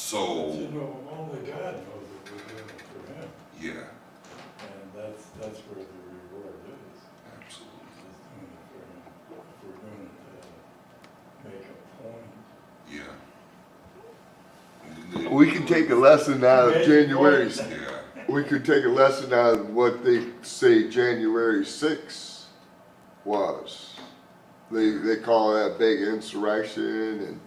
So, But you know, only God knows if we're doing it for Him, yeah, and that's where the reward is. absolutely. Just doing it for Him. If we're doing it to make a point. Yeah. We can take a lesson out of January. Yeah, We could take a lesson out of what they say January 6th was. They call that big insurrection,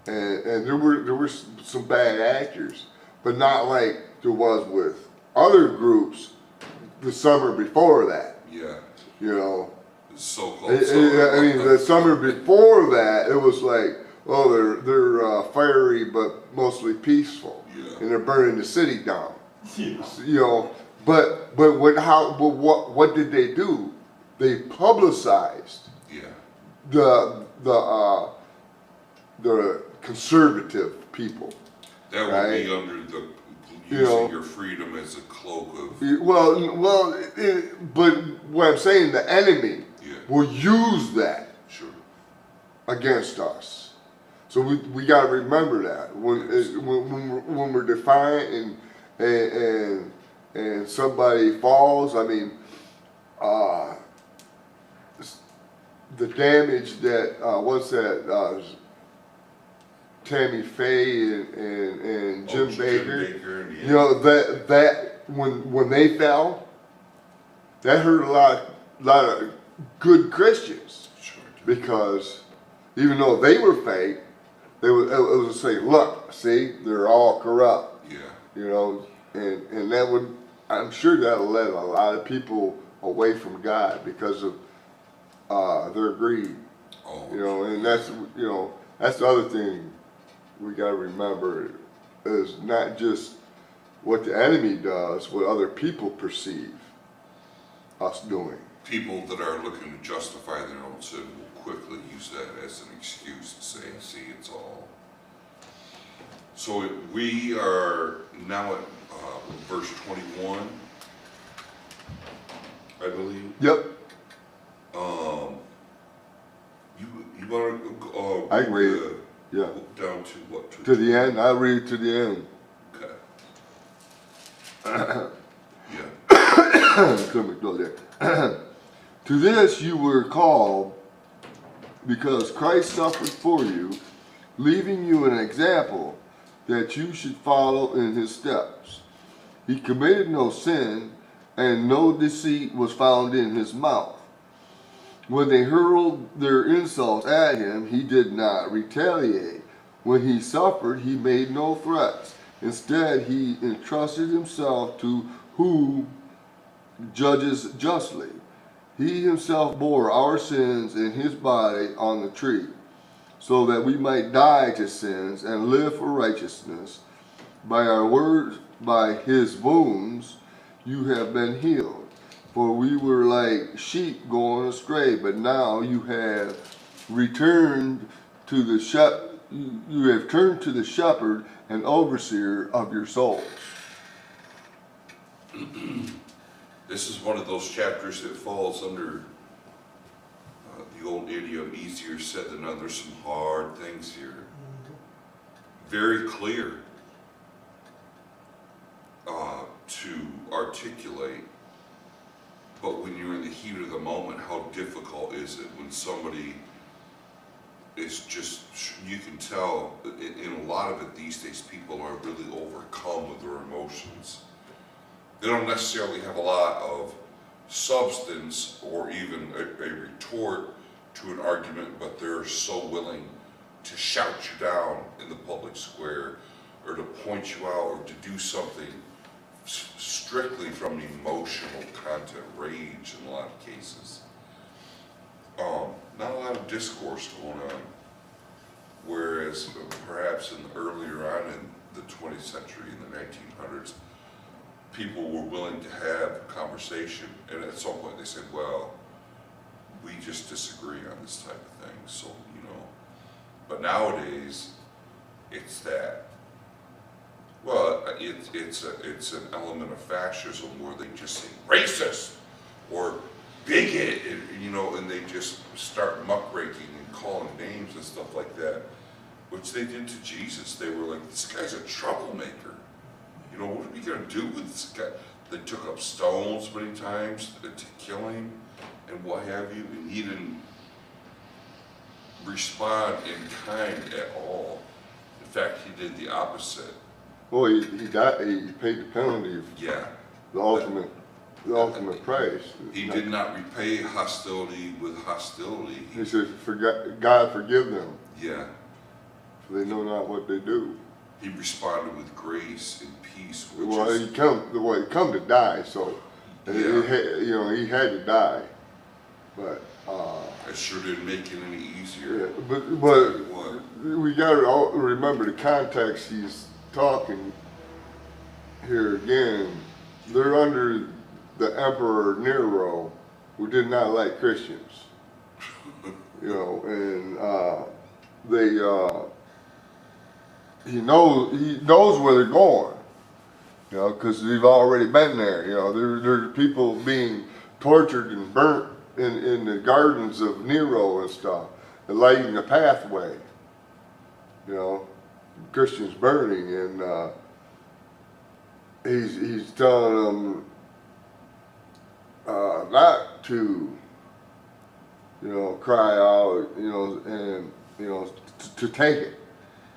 and there were some bad actors, but not like there was with other groups the summer before that. yeah. You know, So-called. I mean the summer before that it was like, oh, they're fiery but mostly peaceful, Yeah. and they're burning the city down. Yeah. You know, but what did they do? They publicized Yeah, the conservative people. that would Right. be under the You using know. your freedom as a cloak of, But what I'm saying, the enemy yeah, will use that sure. against us. So we got to remember that when we're defiant and somebody falls. I mean, the damage that what's that? Tammy, Faye, and Jim Bakker. And, yeah. You know that when they fell, that hurt a lot of good Christians, Sure. because even though they were fake, it was to say, look, see, they're all corrupt. Yeah, You know, and that would, I'm sure that'll let a lot of people away from God because of their greed. oh, You know, and that's the other thing we got to remember is not just what the enemy does, what other people perceive us doing. people that are looking to justify their own sin will quickly use that as an excuse to say, see, it's all. So we are now at verse 21, I believe. Yep, You want to I can read it. Yeah. down to what? To the end. I'll read it to the end. Okay. Yeah. Couldn't go there. To this you were called, because Christ suffered for you, leaving you an example that you should follow in his steps. He committed no sin, and no deceit was found in his mouth. When they hurled their insults at him, he did not retaliate. When he suffered, he made no threats. Instead, he entrusted himself to who judges justly. He himself bore our sins in his body on the tree, so that we might die to sins and live for righteousness. By our words, by his wounds, you have been healed. For we were like sheep going astray, but now you have returned to the you have turned to the shepherd and overseer of your souls. This is one of those chapters that falls under the old idiom, easier said than done. There's some hard things here. Very clear to articulate, but when you're in the heat of the moment, how difficult is it when somebody is just, you can tell in a lot of it these days, people are really overcome with their emotions. They don't necessarily have a lot of substance or even a retort to an argument, but they're so willing to shout you down in the public square or to point you out or to do something strictly from emotional content, rage in a lot of cases. Not a lot of discourse going on, whereas perhaps earlier on in the 20th century, in the 1900s, people were willing to have a conversation, and at some point they said, well, we just disagree on this type of thing, so, you know. But nowadays, it's that, well, it's an element of fascism where they just say racist or bigot, you know, and they just start muckraking and calling names and stuff like that. which they did to Jesus. They were like, this guy's a troublemaker. You know, what are we going to do with this guy? They took up stones many times to kill him and what have you, and he didn't respond in kind at all. In fact, he did the opposite. Well, he died. He paid the penalty of Yeah. the ultimate price. He did not repay hostility with hostility. He said, God forgive them, Yeah. for they know not what they do. He responded with grace and peace, which Well, is, he come to die, so he had to die. But it sure didn't make it any yeah, easier. but What? we got to remember the context he's talking here again. They're under the Emperor Nero, who did not like Christians. You know, and he knows where they're going. You know, because they've already been there. You know, there are people being tortured and burnt in the gardens of Nero and stuff, and lighting the pathway. You know, Christians burning, and he's telling them not to, you know, cry out, you know, and you know, to take it,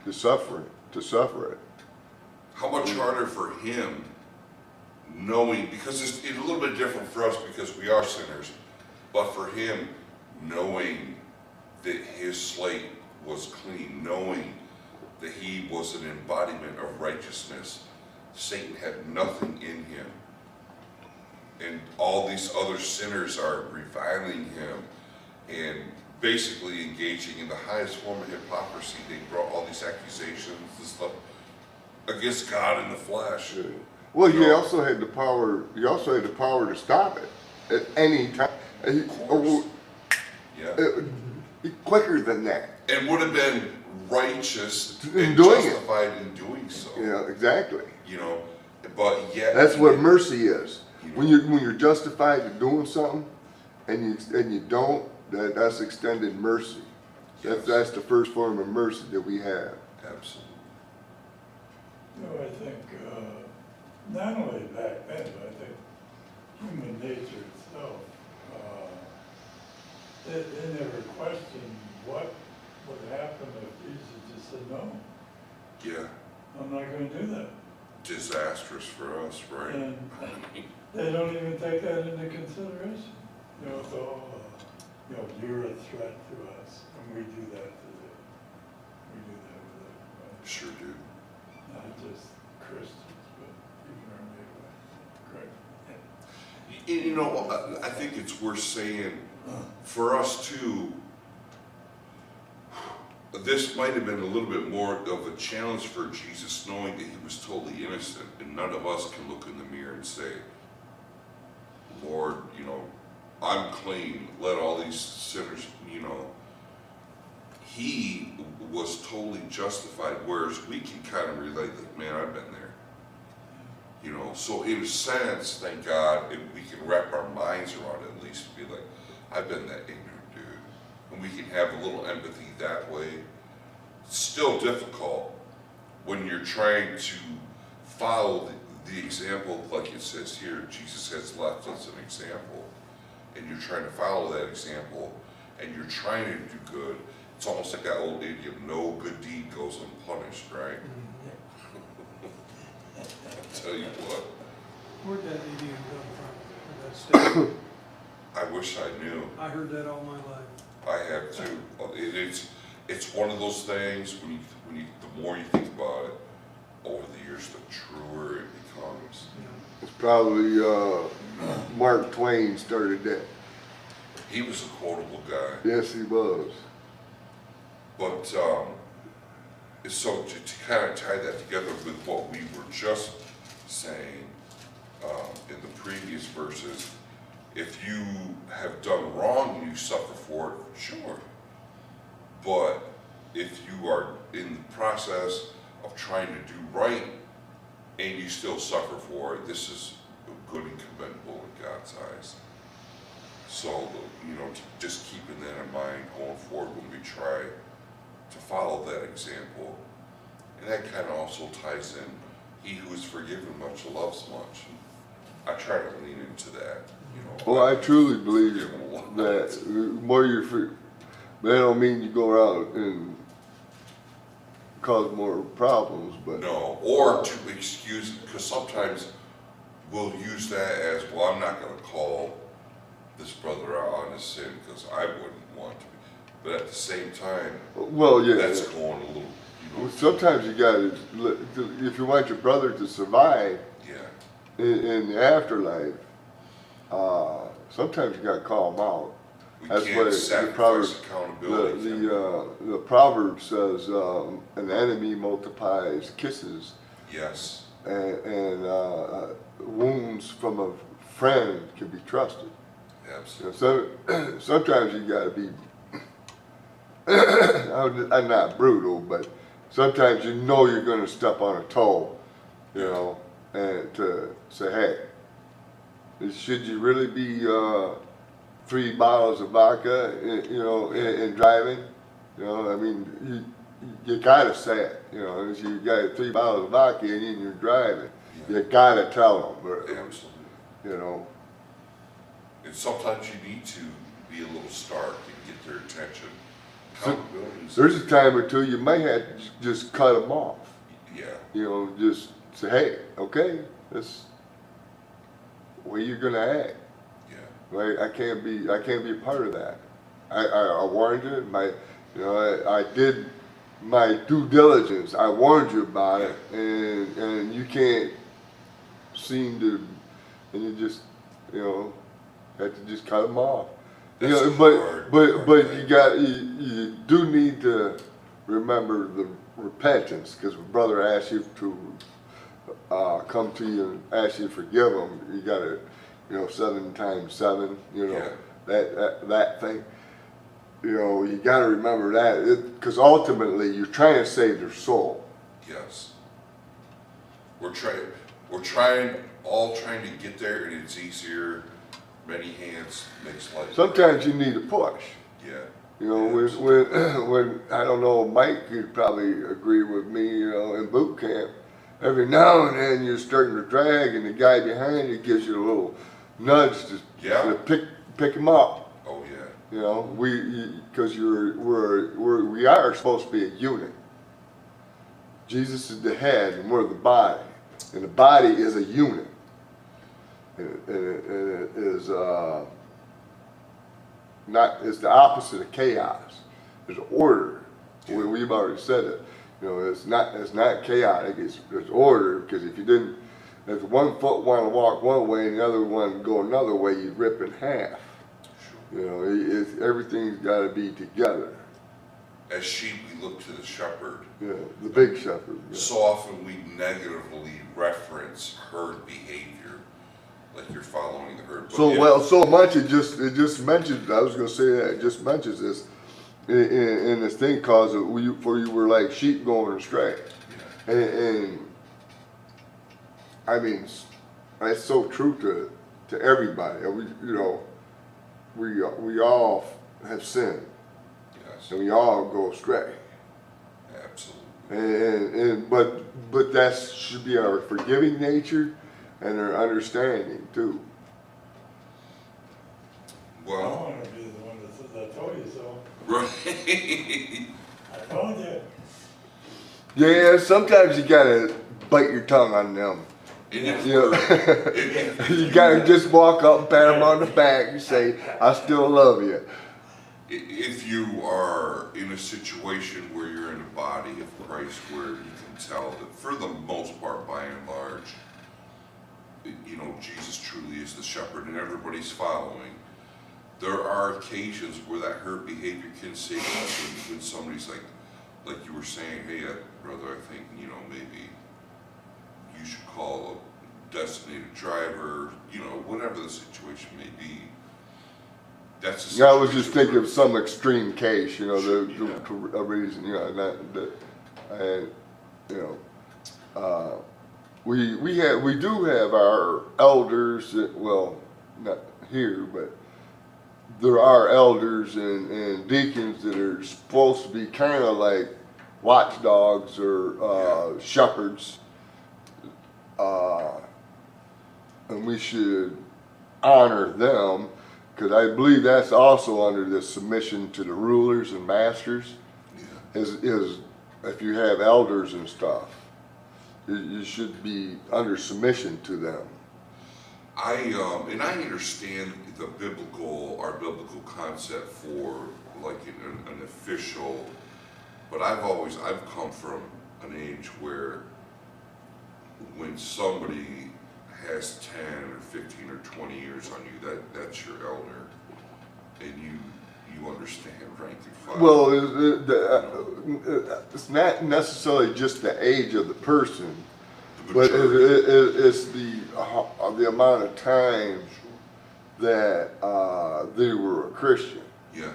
to suffer it. How much harder for him knowing, because it's a little bit different for us because we are sinners, but for him knowing that his slate was clean, knowing that he was an embodiment of righteousness. Satan had nothing in him. And all these other sinners are reviling him and basically engaging in the highest form of hypocrisy. They brought all these accusations and stuff against God in the flesh. Yeah. Well, he also had the power. He also had the power to stop it at any time. Quicker than that. And would have been righteous In and doing justified in doing so. Yeah, exactly. You know, but yet That's what mercy is. When you're justified in doing something, and you don't, that's extended mercy. Yes. That's the first form of mercy that we have. Absolutely. You know, I think not only back then, but I think human nature itself, they never questioned what would happen if Jesus just said, no, Yeah. I'm not going to do that. Disastrous for us, right? And they don't even take that into consideration. You know, so, you know, you're a threat to us, and we do that today. We do that with everybody. Sure do. Not just Christians, but even our neighbors. Correct. You know, I think it's worth saying for us too, this might have been a little bit more of a challenge for Jesus, knowing that he was totally innocent, and none of us can look in the mirror and say, Lord, you know, I'm clean, let all these sinners, you know. He was totally justified, whereas we can kind of relate that, man, I've been there. You know, so in a sense, thank God, if we can wrap our minds around it, at least be like, I've been that ignorant dude. And we can have a little empathy that way. It's still difficult when you're trying to follow the example, like it says here, Jesus has left us an example, and you're trying to follow that example, and you're trying to do good. It's almost like that old idiom, no good deed goes unpunished, right? I'll tell you what. Where'd that idiom come from? That statement? I wish I knew. I heard that all my life. I have too. It's one of those things when you the more you think about it over the years, the truer it becomes. It's probably Mark Twain started that. He was a quotable guy. Yes, he was. But so to kind of tie that together with what we were just saying in the previous verses, if you have done wrong and you suffer for it, sure. But if you are in the process of trying to do right and you still suffer for it, this is good and commendable in God's eyes. So, you know, just keeping that in mind going forward when we try to follow that example. And that kind of also ties in, he who is forgiven much loves much. I try to lean into that, you know. Well, I truly believe forgiven a lot. that the more you're free, but that don't mean you go out and cause more problems, but. No, or to excuse, because sometimes we'll use that as, well, I'm not gonna call this brother out on his sin because I wouldn't want to. But at the same time, Well, yeah. that's going a little, you know, Sometimes you gotta, if you want your brother to survive yeah. in the afterlife, sometimes you gotta call him out. We That's can't what sacrifice accountability. the proverb says, an enemy multiplies kisses, Yes, and wounds from a friend can be trusted. absolutely. So sometimes you gotta be, I'm not brutal, but sometimes you know you're gonna step on a toe, you know, and to say, hey, should you really be 3 bottles of vodka, you know, in driving? You know, I mean, you gotta say it, you know, if you got 3 bottles of vodka and you're driving, you gotta tell them, Absolutely. you know. And sometimes you need to be a little stark and get their attention. Accountability is- There's a time or two you might have to just cut them off, Yeah, you know, just say, hey, okay, that's the way you're gonna act, yeah, right? I can't be a part of that. I warned you, you know, I did my due diligence. I warned you about it, and you can't seem to, and you just, you know, have to just cut them off. You That's know, a hard but thing. you do need to remember the repentance, because when brother asks you to come to you and ask you to forgive him, you gotta, you know, 7 times 7, you know, Yeah. that thing. You know, you got to remember that, because ultimately you're trying to save their soul. yes. We're all trying to get there, and it's easier. Many hands makes light. Sometimes you need a push. Yeah. You know, Yeah, when I don't know, Mike could probably agree with me. You know, in boot camp, every now and then you're starting to drag, and the guy behind you gives you a little nudge to pick him up. Oh yeah. You know, because we are supposed to be a unit. Jesus is the head, and we're the body, and the body is a unit. And it is not. It's the opposite of chaos. There's order. We've already said it. You know, it's not chaotic. It's order, because if one foot want to walk one way and the other one go another way, you rip in half. You know, everything's got to be together. As sheep, we look to the shepherd. Yeah, the big shepherd. Yeah. So often we negatively reference herd behavior, like you're following the herd. But So much it just mentions. I was going to say that it just mentions this in this thing, cause for you were like sheep going astray, Yeah. and I mean that's so true to everybody. We all have sinned, Yes. and we all go astray. Absolutely. But that should be our forgiving nature and our understanding too. I Well, want to be the one that says, I told you so. right. I told you. Yeah, sometimes you gotta bite your tongue on them. And if You know, we're- you gotta just walk up and pat them on the back and say, I still love you. If you are in a situation where you're in the body of Christ, where you can tell that for the most part, by and large, you know, Jesus truly is the shepherd and everybody's following, there are occasions where that hurt behavior can save us when somebody's like you were saying, hey, brother, I think, you know, maybe you should call a designated driver, you know, whatever the situation may be. That's a Yeah, I was just situation thinking of some extreme case, you know, Yeah. a reason, you know, and you know, we do have our elders, well, not here, but there are elders and deacons that are supposed to be kind of like watchdogs or shepherds, and we should honor them, because I believe that's also under the submission to the rulers and masters. Yeah. Is if you have elders and stuff, you should be under submission to them. And I understand our biblical concept for like an official, but I've come from an age where when somebody has 10 or 15 or 20 years on you, that's your elder, and you understand rank and file. Well, it's not necessarily just the age of the person, but it's the amount of time that they were a Christian. Yeah.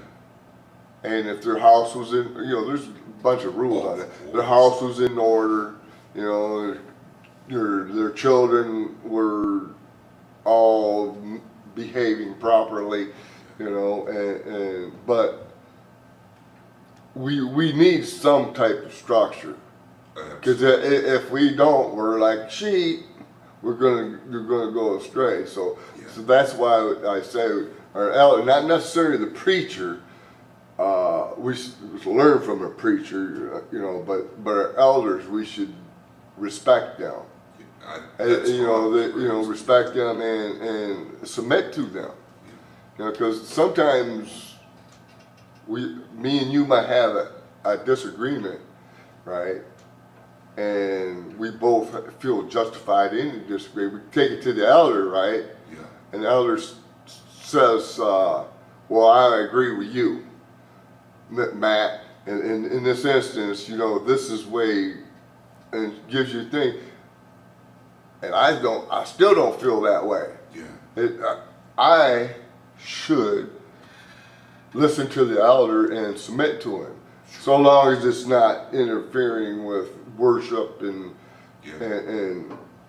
And if their house was in, there's a bunch of rules on it. Their house was in order, their children were all behaving properly, but we need some type of structure. Because if we don't, we're like sheep. You're gonna go astray. So that's why I say our elder, not necessarily the preacher. We should learn from a preacher, but our elders, we should respect them. Respect them and submit to them. Because sometimes me and you might have a disagreement, right? And we both feel justified in the disagreement. We take it to the elder, right? Yeah. And the elder says, well, I agree with you, Matt. And in this instance, this is way, and gives you a thing. And I still don't feel that way. Yeah. I should listen to the elder and submit to him, so long as it's not interfering with worship and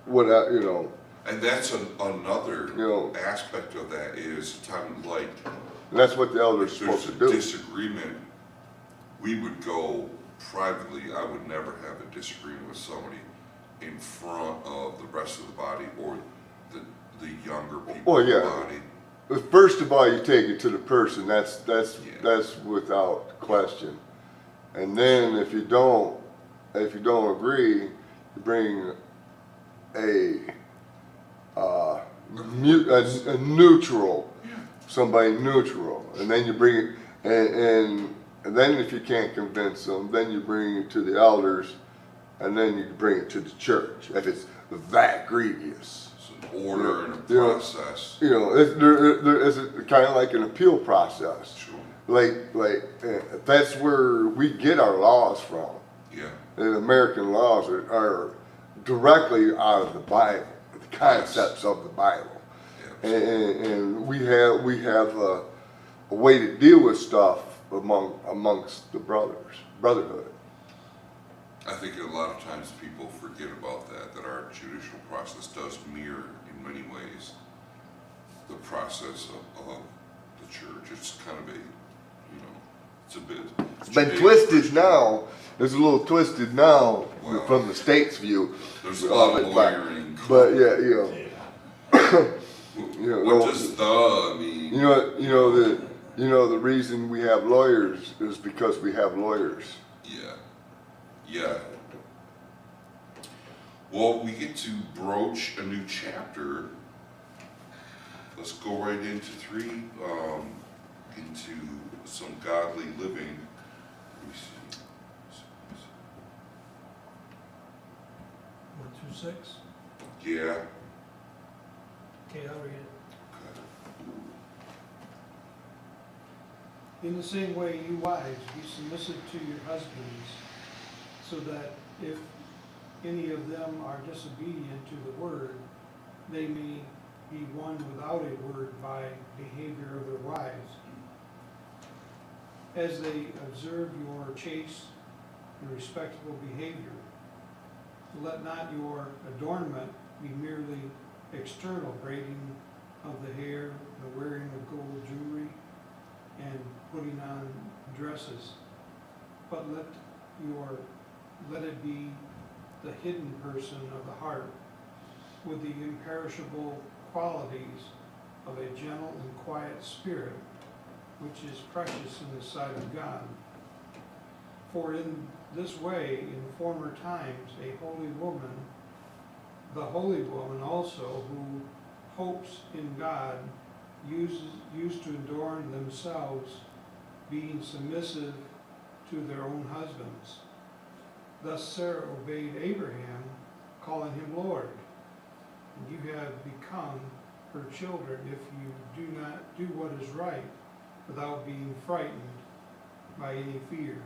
what And that's another aspect of that is time like. And that's what the elder's supposed to do. There's a disagreement. We would go privately. I would never have a disagreement with somebody in front of the rest of the body or the younger people in the body. First of all, you take it to the person. That's without question. And then if you don't agree, you bring a neutral, somebody neutral, and then you bring it, and then if you can't convince them, then you bring it to the elders, and then you bring it to the church if it's that grievous. It's an order and a process. It's kind of like an appeal process. Sure. Like that's where we get our laws from. Yeah. And American laws are directly out of the Bible, the concepts of the Bible. Yeah. And we have a way to deal with stuff amongst the brotherhood. I think a lot of times people forget about that our judicial process does mirror in many ways the process of the church. It's kind of it's a bit. It's been twisted now. It's a little twisted now from the state's view. There's a lot of lawyering. But what does the mean? The reason we have lawyers is because we have lawyers. Yeah. Well, we get to broach a new chapter. Let's go right into 3, into some godly living. Let me see. 126. Yeah. Okay, I'll read it. Okay. In the same way, you wives, be submissive to your husbands, so that if any of them are disobedient to the word, they may be won without a word by behavior of their wives, as they observe your chaste and respectable behavior. Let not your adornment be merely external, braiding of the hair, the wearing of gold jewelry, and putting on dresses, but let it be the hidden person of the heart, with the imperishable qualities of a gentle and quiet spirit, which is precious in the sight of God. For in this way, in former times, a holy woman, the holy woman also, who hopes in God, used to adorn themselves, being submissive to their own husbands. Thus Sarah obeyed Abraham, calling him Lord. And you have become her children if you do not do what is right, without being frightened by any fear.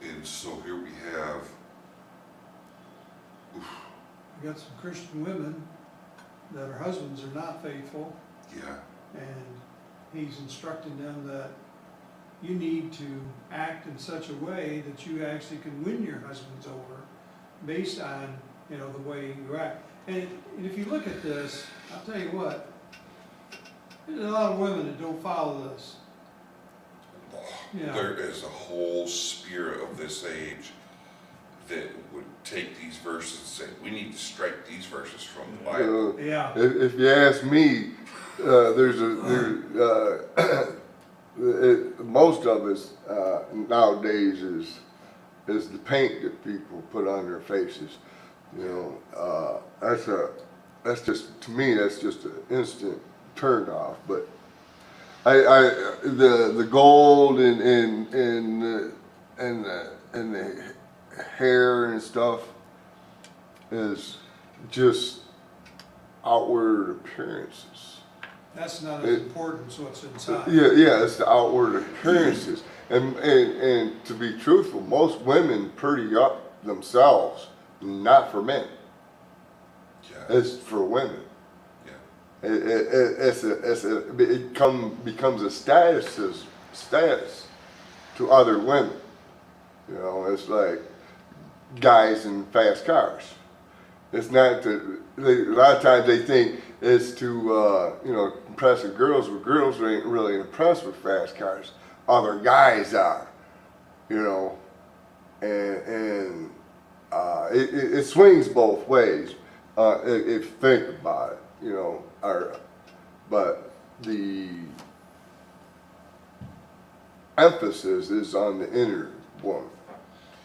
And so here we have, We got some Christian women that her husbands are not faithful, yeah, and he's instructing them that you need to act in such a way that you actually can win your husbands over based on, you know, the way you act. And if you look at this, I'll tell you what, there's a lot of women that don't follow this. You know, there is a whole spirit of this age that would take these verses and say, we need to strike these verses from the Bible. yeah, If you ask me, most of us nowadays is the paint that people put on their faces. You know, that's just, to me, that's just an instant turn off. But the gold and the hair and stuff is just outward appearances. that's not as important as what's inside. Yeah, it's the outward appearances. And to be truthful, most women pretty up themselves, not for men. Yeah, It's for women. yeah, It becomes a status to other women. You know, it's like guys in fast cars. It's not to, a lot of times they think it's to, impress the girls, but girls ain't really impressed with fast cars. Other guys are, you know, and it swings both ways, if you think about it, you know, but the emphasis is on the inner woman.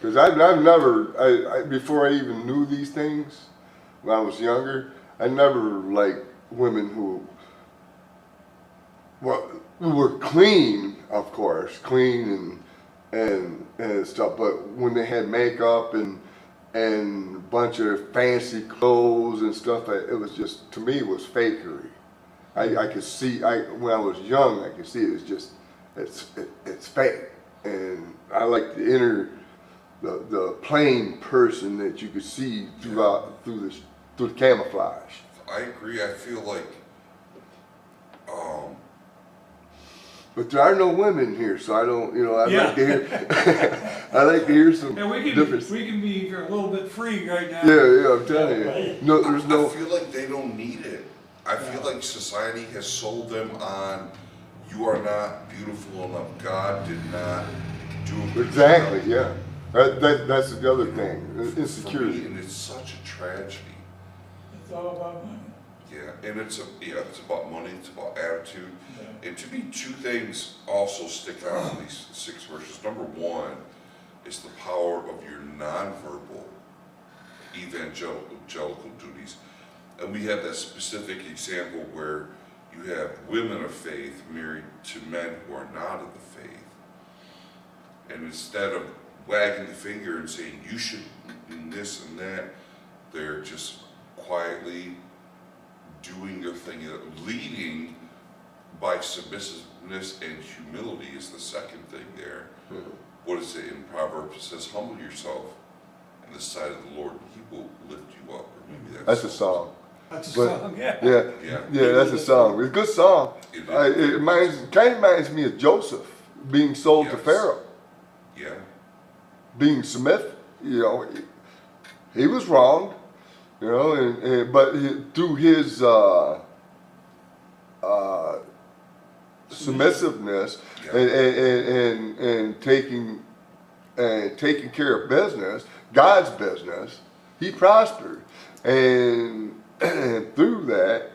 Because I've never, before I even knew these things, when I was younger, I never liked women who were clean, of course, clean and stuff, but when they had makeup and a bunch of fancy clothes and stuff, it was just, to me, it was fakery. I could see, when I was young, I could see it was just, it's fake. And I like the inner, the plain person that you could see through the camouflage. I agree. I feel like, But there are no women here, so I don't, I Yeah. like to hear, I like to hear some And difference. we can be a little bit free right now. Yeah, I'm telling you. No, there's I no. feel like they don't need it. I feel like society has sold them on, you are not beautiful enough. God did not do a good Exactly, job. yeah. That's the other thing, For me, insecurity. and it's such a tragedy. It's all about money. Yeah, and it's about money, it's about attitude. Yeah. And to me, two things also stick out in these 6 verses. Number one is the power of your nonverbal evangelical duties. And we have that specific example where you have women of faith married to men who are not of the faith. And instead of wagging the finger and saying, you should do this and that, they're just quietly doing their thing, leading by submissiveness and humility is the second thing there. What is it in Proverbs? It says, humble yourself in the sight of the Lord, and he will lift you up. Or maybe That's a song. That's a But- song, yeah. Yeah, that's a song. It's a good song. It Kind of reminds me of Joseph being sold to Yes. Pharaoh, Yeah, being submissive. He was wrong, but through his submissiveness Yeah. and taking care of business, God's business, he prospered, and through that,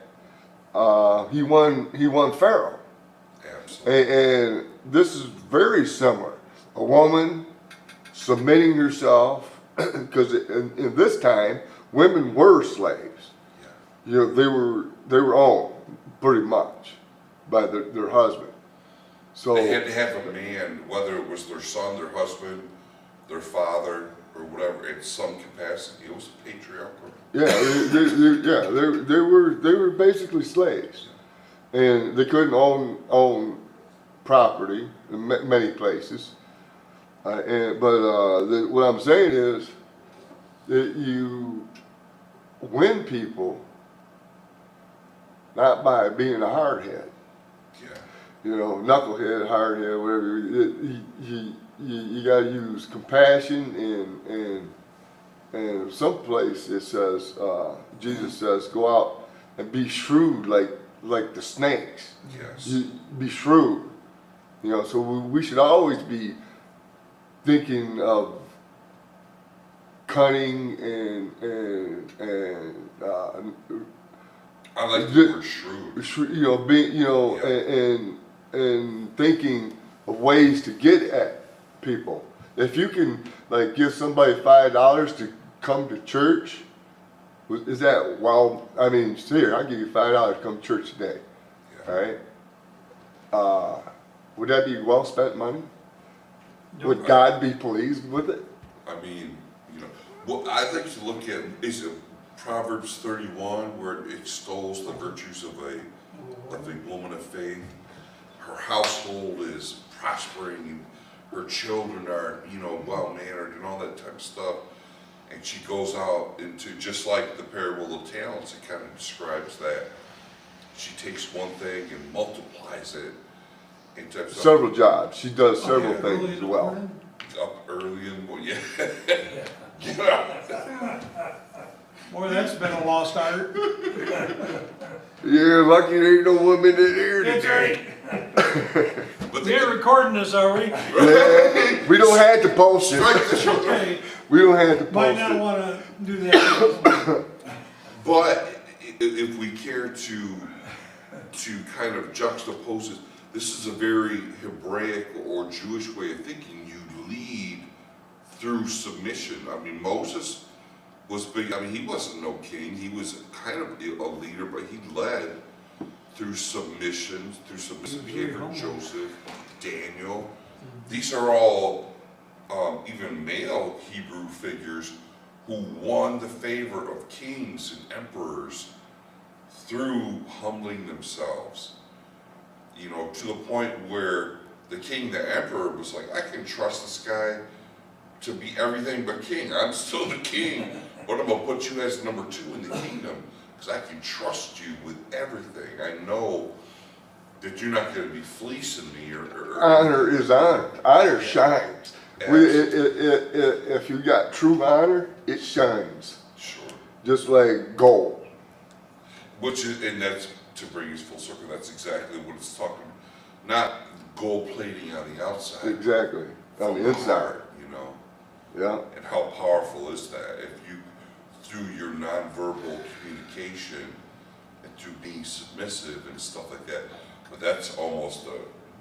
he won Pharaoh. Absolutely. And this is very similar. A woman submitting herself, because in this time, women were slaves. Yeah. You know, they were owned pretty much by their husband. So They had to have a man, whether it was their son, their husband, their father, or whatever, in some capacity. It was patriarchal. yeah, they were basically slaves, and they couldn't own property in many places. What I'm saying is that you win people not by being a hardhead. Yeah. You know, knucklehead, hardhead, whatever. You got to use compassion and someplace it says, Jesus says, go out and be shrewd like the snakes. Yes. You be shrewd. You know, so we should always be thinking of cunning and I like the word shrewd. you know, being, you know, Yeah. and thinking of ways to get at people. If you can, like, give somebody $5 to come to church, is that, well, I mean, here, I'll give you $5 to come to church today, Yeah. all right? Would that be well spent money? No. Would God be pleased with it? I mean, you know, what I like to look at is it Proverbs 31, where it extols the virtues of a woman of faith. Her household is prospering, and her children are, you know, well mannered and all that type of stuff. And she goes out into, just like the parable of talents, it kind of describes that. She takes one thing and multiplies it into Several jobs. She does several yeah. things Early as in the well. morning? up early and well, yeah. Yeah. Boy, that's been a lost art. You're lucky there ain't no woman in here That's today. right. But We ain't recording this, are we? Yeah, we don't have to post it. strike the show. Okay, We don't have to might post not it. wanna do that. But if we care to kind of juxtapose it, this is a very Hebraic or Jewish way of thinking. You lead through submission. I mean, Moses was big. I mean, he wasn't no king. He was kind of a leader, but he led through submission, through submissive behavior. Joseph, Daniel. These are all even male Hebrew figures who won the favor of kings and emperors through humbling themselves. You know, to the point where the king, the emperor, was like, I can trust this guy to be everything but king. I'm still the king, but I'm gonna put you as number 2 in the kingdom because I can trust you with everything. I know that you're not gonna be fleecing me or Honor is honor. Honor shines. If you got true honor, it shines. Sure. Just like gold. Which is, and that's, to bring us full circle, that's exactly what it's talking about. Not gold plating on the outside. Exactly. On from the inside. heart, you know. Yeah. And how powerful is that if you, through your nonverbal communication and through being submissive and stuff like that, but that's almost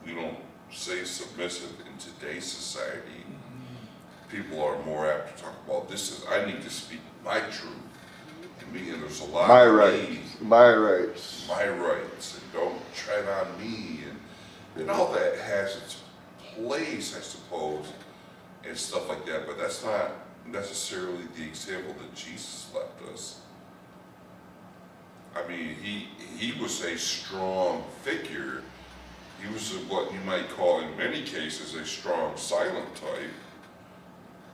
we don't say submissive in today's society. People are more apt to talk about this is, I need to speak my truth. And meaning there's a lot My of rights. me, My rights. my rights, and don't tread on me, and all that has its place, I suppose, and stuff like that, but that's not necessarily the example that Jesus left us. I mean, he was a strong figure. He was what you might call, in many cases, a strong silent type.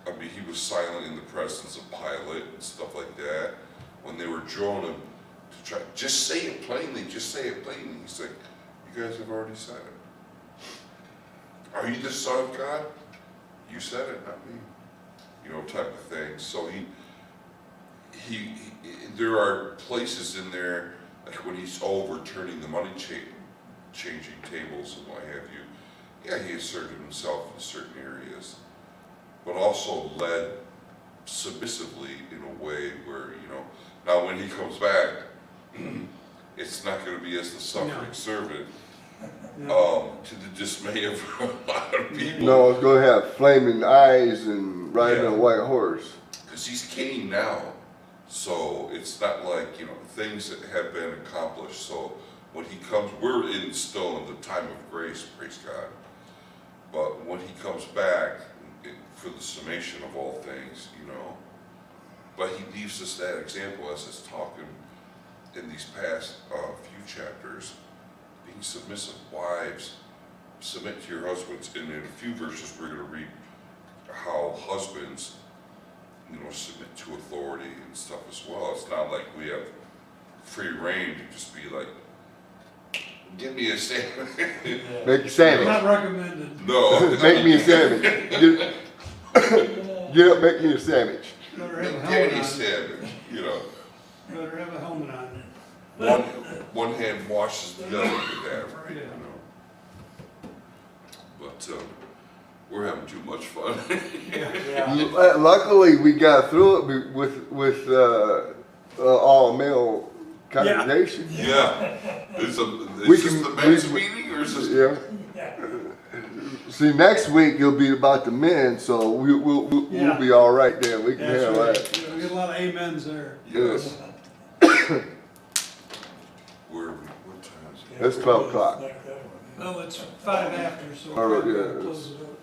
I mean, he was silent in the presence of Pilate and stuff like that. When they were drawing him to try, just say it plainly, just say it plainly. He's like, you guys have already said it. Are you the Son of God? You said it, not me. You know, type of thing. So he there are places in there like when he's overturning the money changing tables and what have you, yeah, he asserted himself in certain areas, but also led submissively in a way where, you know, now when he comes back, it's not going to be as the suffering servant, to the dismay of a lot of people. No, it's gonna have flaming eyes and riding Yeah. on a white horse. Because he's king now, so it's not like, you know, things that have been accomplished. So when he comes, we're still in the time of grace, praise God. But when he comes back for the summation of all things, you know, but he leaves us that example as he's talking in these past few chapters, being submissive. Wives, submit to your husbands. And in a few verses we're going to read how husbands, you know, submit to authority and stuff as well. It's not like we have free reign to just be like, give me a sandwich. Make a sandwich. Not recommended. No. Make me a sandwich. Get up, make me a sandwich. Better have a helmet Daddy on. sandwich, you know. Better have a helmet on. One hand washes the other with that, right? Yeah. You know. But we're having too much fun. Luckily, we got through it with all male congregation. Yeah. Is We this can- the men's we- meeting or is this? Yeah. See, next week it'll be about the men, so we'll Yeah. be all right then. We can That's handle right. that. Yeah, we get a lot of amens there. Yes. Where are we? What time is it? That's 12 o'clock. Like that one. Well, it's 5 after, so All right, we're yeah, gonna close it up.